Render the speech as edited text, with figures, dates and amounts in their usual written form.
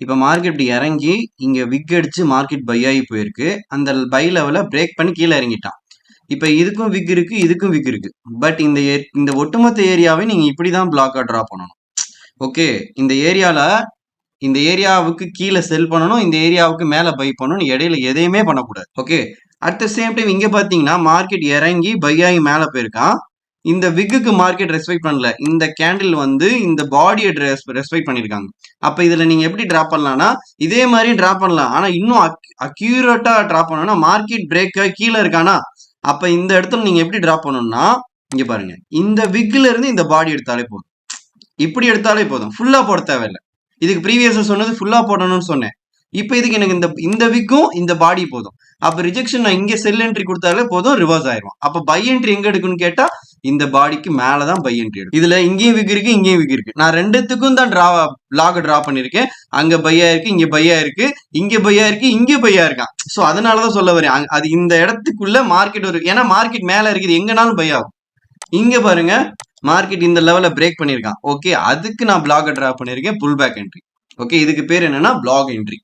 இப்ப மார்க்கெட் இப்படி இறங்கி இங்க விக் அடிச்சு மார்க்கெட் பை ஆகி போயிருக்கு. அந்த பை லெவல பிரேக் பண்ணி கீழே இறங்கிட்டான். இப்ப இதுக்கும் விக் இருக்கு, இதுக்கும் விக் இருக்கு. பட் இந்த ஒட்டுமொத்த ஏரியாவை நீங்க இப்படிதான் பிளாக்கா டிரா பண்ணணும். ஓகே, இந்த ஏரியாவுக்கு கீழே செல் பண்ணணும், இந்த ஏரியாவுக்கு மேல பை பண்ணணும், இடையில எதையுமே பண்ணக்கூடாது. Okay, at the same time இங்க பாத்தீங்கன்னா மார்க்கெட் இறங்கி பை ஆகி மேல போயிருக்கான். இந்த விக்குக்கு மார்க்கெட் ரெஸ்பெக்ட் பண்ணல. இந்த கேண்டில் வந்து இந்த பாடியை ரெஸ்பெக்ட் பண்ணிருக்காங்க. அப்ப இதுல நீங்க எப்படி டிரா பண்ணலாம்னா இதே மாதிரி டிரா பண்ணலாம். ஆனா இன்னும் அக்யூரேட்டா டிரா பண்ணணும்னா மார்க்கெட் பிரேக் கீழே இருக்கானா, அப்ப இந்த இடத்துல நீங்க எப்படி டிரா பண்ணணும்னா இங்க பாருங்க, இந்த விக்ல இருந்து இந்த பாடி எடுத்தாலே போதும். இப்படி எடுத்தாலே போதும், ஃபுல்லா போட தேவையில்லை. இதுக்கு ப்ரீவியஸா சொன்னது ஃபுல்லா போடணும்னு சொன்னேன். இப்போ இதுக்கு எனக்கு இந்த விக்கும் இந்த பாடி போதும். அப்ப ரிஜெக்ஷன் நான் இங்க செல் என்ட்ரி கொடுத்தாலே போதும், ரிவர்ஸ் ஆயிரும். அப்ப பை என்ட்ரி எங்க எடுக்குன்னு கேட்டா இந்த பாடிக்கு மேலதான் பை என்ட்ரி எடுக்கும். இதுல இங்கேயும் விக் இருக்கு, இங்கேயும் விக் இருக்கு. நான் ரெண்டுத்துக்கும் தான் லாக் டிரா பண்ணிருக்கேன். அங்க பையா இருக்கு, இங்க பையா இருக்கு, இங்க பையா இருக்கு, இங்க பையா இருக்கான். சோ அதனாலதான் சொல்ல வரேன், அது இந்த இடத்துக்குள்ள மார்க்கெட் ஒரு, ஏன்னா மார்க்கெட் மேல இருக்குது, எங்கனாலும் பை ஆகும். இங்க பாருங்க, மார்க்கெட் இந்த லெவல பிரேக் பண்ணிருக்கான். ஓகே, அதுக்கு நான் பிளாக் டிரா பண்ணிருக்கேன், புல் பேக் என்ட்ரி. ஓகே, இதுக்கு பேர் என்னன்னா பிளாக் என்ட்ரி.